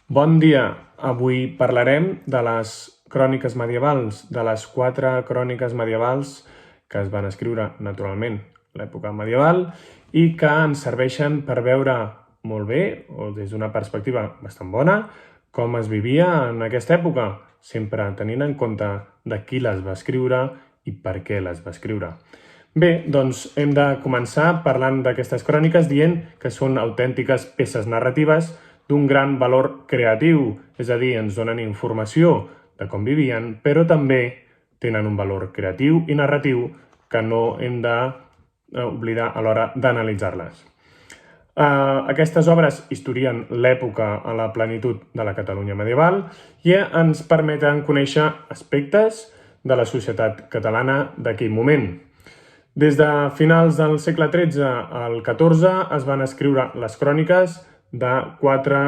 Bon dia! Avui parlarem de les cròniques medievals, de les 4 cròniques medievals que es van escriure, naturalment, a l'època medieval i que ens serveixen per veure molt bé, o des d'una perspectiva bastant bona, com es vivia en aquesta època, sempre tenint en compte de qui les va escriure i per què les va escriure. Bé, doncs hem de començar parlant d'aquestes cròniques dient que són autèntiques peces narratives d'un gran valor creatiu, és a dir, ens donen informació de com vivien, però també tenen un valor creatiu i narratiu que no hem d'oblidar a l'hora d'analitzar-les. Aquestes obres historien l'època a la plenitud de la Catalunya medieval i ens permeten conèixer aspectes de la societat catalana d'aquell moment. Des de finals del segle XIII al XIV es van escriure les cròniques de 4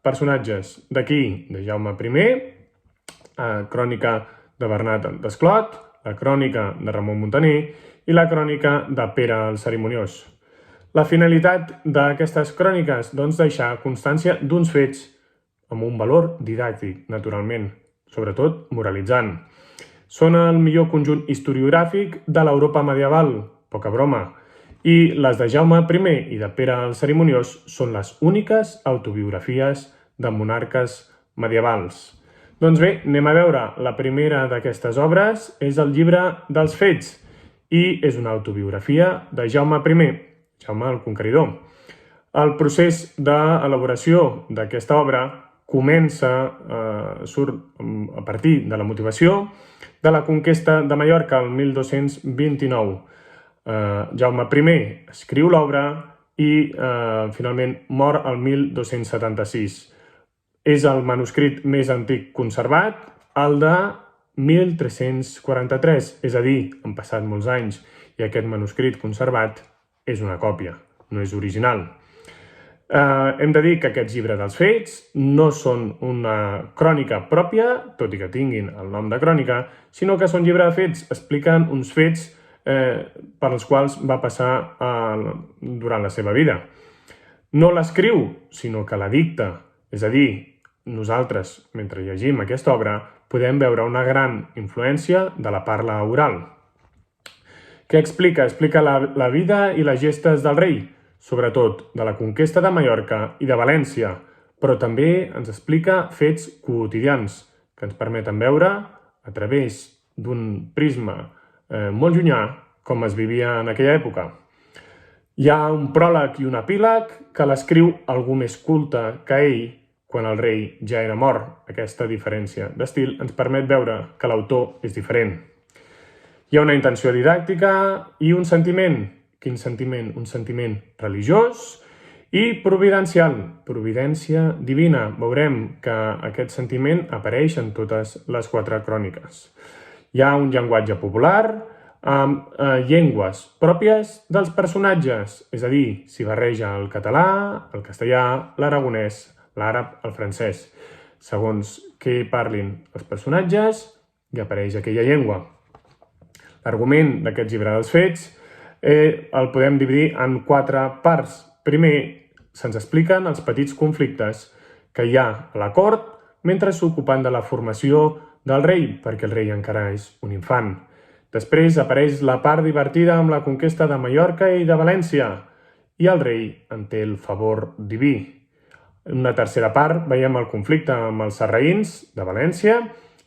personatges. D'aquí, de Jaume I, crònica de Bernat Desclot, la crònica de Ramon Muntaner i la crònica de Pere el Cerimoniós. La finalitat d'aquestes cròniques, doncs, deixar constància d'uns fets amb un valor didàctic, naturalment, sobretot moralitzant. Són el millor conjunt historiogràfic de l'Europa medieval, poca broma, i les de Jaume I i de Pere el Cerimoniós són les úniques autobiografies de monarques medievals. Doncs bé, anem a veure. La primera d'aquestes obres és el llibre dels Fets i és una autobiografia de Jaume I, Jaume el Conqueridor. El procés d'elaboració d'aquesta obra surt a partir de la motivació de la conquesta de Mallorca el 1229. Jaume I escriu l'obra i finalment mor el 1276. És el manuscrit més antic conservat, el de 1343, és a dir, han passat molts anys i aquest manuscrit conservat és una còpia, no és original. Hem de dir que aquests llibres dels fets no són una crònica pròpia, tot i que tinguin el nom de crònica, sinó que són llibres de fets, expliquen uns fets per als quals va passar durant la seva vida. No l'escriu, sinó que la dicta, és a dir, nosaltres, mentre llegim aquesta obra, podem veure una gran influència de la parla oral. Què explica? Explica la vida i les gestes del rei, sobretot de la conquesta de Mallorca i de València, però també ens explica fets quotidians que ens permeten veure, a través d'un prisma molt llunyà, com es vivia en aquella època. Hi ha un pròleg i un epíleg que l'escriu algú més culte que ell quan el rei ja era mort. Aquesta diferència d'estil ens permet veure que l'autor és diferent. Hi ha una intenció didàctica i un sentiment. Quin sentiment? Un sentiment religiós i providencial, providència divina. Veurem que aquest sentiment apareix en totes les 4 cròniques. Hi ha un llenguatge popular amb llengües pròpies dels personatges, és a dir, s'hi barreja el català, el castellà, l'aragonès, l'àrab, el francès. Segons què parlin els personatges, hi apareix aquella llengua. L'argument d'aquest llibre dels fets el podem dividir en 4 parts. Primer, se'ns expliquen els petits conflictes que hi ha a la cort mentre s'ocupen de la formació del rei, perquè el rei encara és un infant. Després apareix la part divertida amb la conquesta de Mallorca i de València, i el rei en té el favor diví. En una tercera part veiem el conflicte amb els sarraïns de València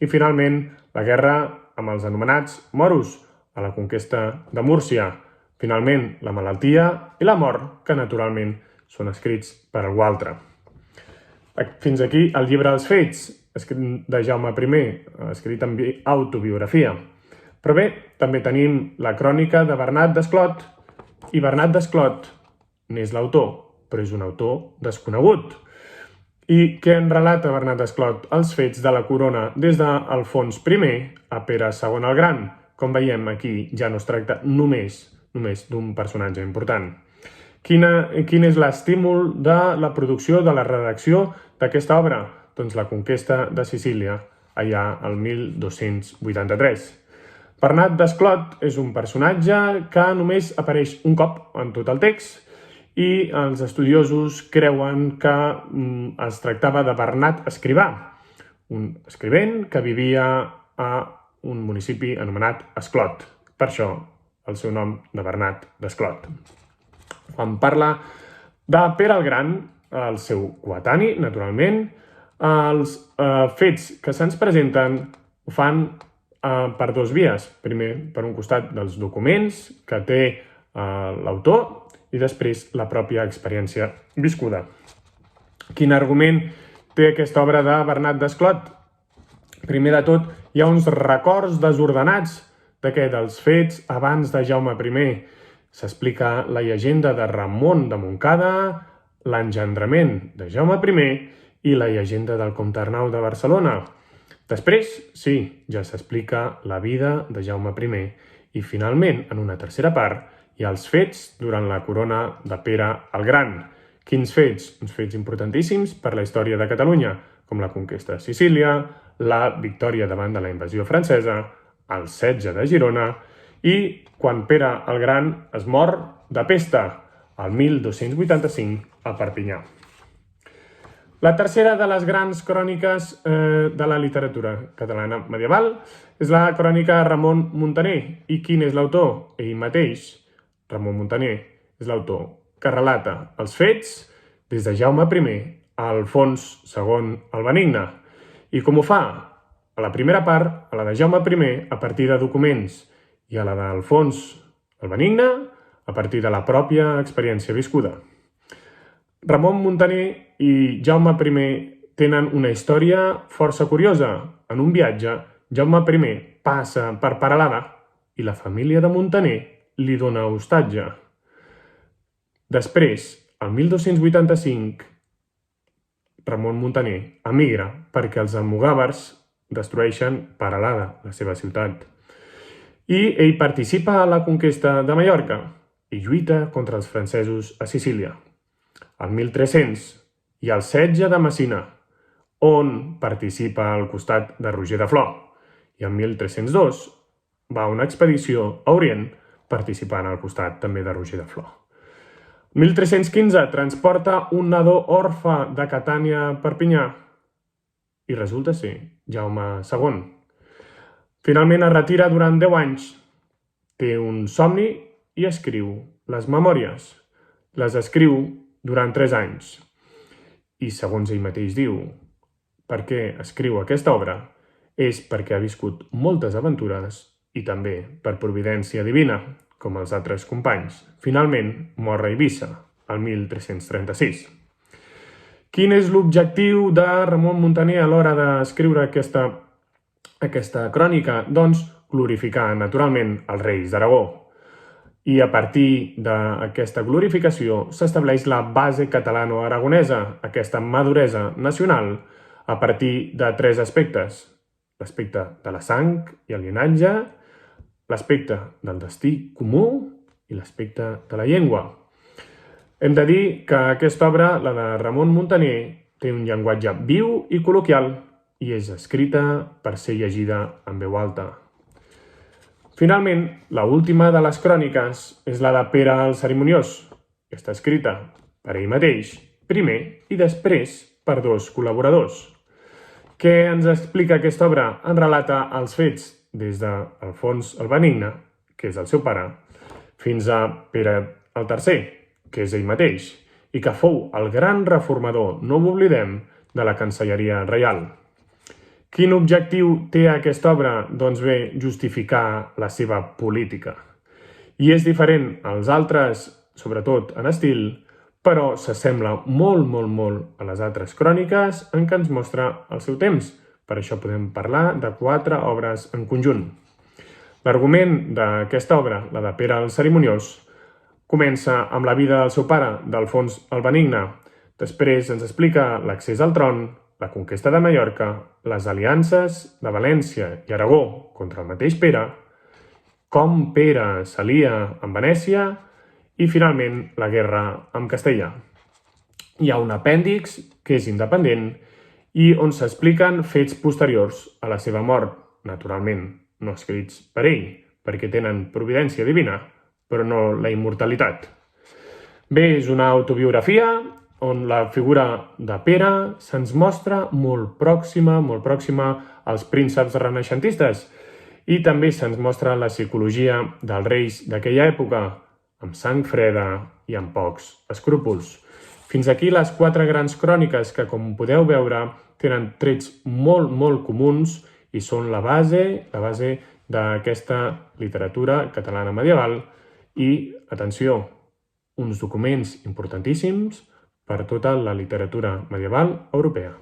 i finalment la guerra amb els anomenats moros a la conquesta de Múrcia. Finalment, la malaltia i la mort, que naturalment són escrits per algú altre. Fins aquí el llibre dels fets, escrit de Jaume I, escrit en autobiografia. Però bé, també tenim la crònica de Bernat Desclot, i Bernat Desclot n'és l'autor, però és un autor desconegut. I què en relata Bernat Desclot? Els fets de la corona des d'Alfons I a Pere II el Gran. Com veiem, aquí ja no es tracta només d'un personatge important. Quin és l'estímul de la producció, de la redacció d'aquesta obra? Doncs la conquesta de Sicília, allà al 1283. Bernat Desclot és un personatge que només apareix un cop en tot el text i els estudiosos creuen que es tractava de Bernat Escrivà, un escrivent que vivia a un municipi anomenat Esclot. Per això el seu nom de Bernat d'Esclot. Quan parla de Pere el Gran, el seu coetani, naturalment, els fets que se'ns presenten ho fan per dues vies. Primer, per un costat, dels documents que té l'autor i després la pròpia experiència viscuda. Quin argument té aquesta obra de Bernat d'Esclot? Primer de tot, hi ha uns records desordenats dels fets abans de Jaume I. S'explica la llegenda de Ramon de Montcada, l'engendrament de Jaume I i la llegenda del comte Arnau de Barcelona. Després, sí, ja s'explica la vida de Jaume I i finalment, en una tercera part, hi ha els fets durant la corona de Pere el Gran. Quins fets? Uns fets importantíssims per la història de Catalunya, com la conquesta de Sicília, la victòria davant de la invasió francesa, el setge de Girona i quan Pere el Gran es mor de pesta, el 1285, a Perpinyà. La tercera de les grans cròniques de la literatura catalana medieval és la crònica Ramon Muntaner. I quin és l'autor? Ell mateix, Ramon Muntaner, és l'autor que relata els fets des de Jaume I a Alfons II el Benigne. I com ho fa? A la primera part, a la de Jaume I, a partir de documents, i a la d'Alfons el Benigne, a partir de la pròpia experiència viscuda. Ramon Muntaner i Jaume I tenen una història força curiosa. En un viatge, Jaume I passa per Peralada i la família de Muntaner li dona hostatge. Després, el 1285, Ramon Muntaner emigra perquè els almogàvers destrueixen Peralada, la seva ciutat. I ell participa a la conquesta de Mallorca i lluita contra els francesos a Sicília. Al 1300 hi ha el setge de Messina, on participa al costat de Roger de Flor. I el 1302 va a una expedició a Orient participant al costat també de Roger de Flor. El 1315 transporta un nadó orfe de Catània a Perpinyà i resulta ser Jaume II. Finalment es retira durant 10 anys, té un somni i escriu les memòries. Les escriu durant 3 anys. I segons ell mateix diu, per què escriu aquesta obra és perquè ha viscut moltes aventures i també per providència divina, com els altres companys. Finalment mor a Eivissa, el 1336. Quin és l'objectiu de Ramon Muntaner a l'hora d'escriure aquesta crònica? Doncs glorificar naturalment els reis d'Aragó. I a partir d'aquesta glorificació s'estableix la base catalano-aragonesa, aquesta maduresa nacional, a partir de 3 aspectes. L'aspecte de la sang i el llinatge, l'aspecte del destí comú i l'aspecte de la llengua. Hem de dir que aquesta obra, la de Ramon Muntaner, té un llenguatge viu i col·loquial i és escrita per ser llegida en veu alta. Finalment, l'última de les cròniques és la de Pere el Cerimoniós, que està escrita per ell mateix, primer i després per 2 col·laboradors. Què ens explica aquesta obra? En relata els fets des d'Alfons el Benigne, que és el seu pare, fins a Pere el III, que és ell mateix, i que fou el gran reformador, no ho oblidem, de la Cancelleria Reial. Quin objectiu té aquesta obra? Doncs bé, justificar la seva política. I és diferent als altres, sobretot en estil, però s'assembla molt a les altres cròniques en què ens mostra el seu temps. Per això podem parlar de 4 obres en conjunt. L'argument d'aquesta obra, la de Pere el Cerimoniós, comença amb la vida del seu pare, d'Alfons el Benigne. Després ens explica l'accés al tron, la conquesta de Mallorca, les aliances de València i Aragó contra el mateix Pere, com Pere s'alia amb Venècia i, finalment, la guerra amb Castella. Hi ha un apèndix que és independent i on s'expliquen fets posteriors a la seva mort, naturalment no escrits per ell, perquè tenen providència divina, però no la immortalitat. Bé, és una autobiografia on la figura de Pere se'ns mostra molt pròxima als prínceps renaixentistes i també se'ns mostra la psicologia dels reis d'aquella època, amb sang freda i amb pocs escrúpols. Fins aquí les 4 grans cròniques que, com podeu veure, tenen trets molt comuns i són la base d'aquesta literatura catalana medieval i, atenció, uns documents importantíssims per tota la literatura medieval europea.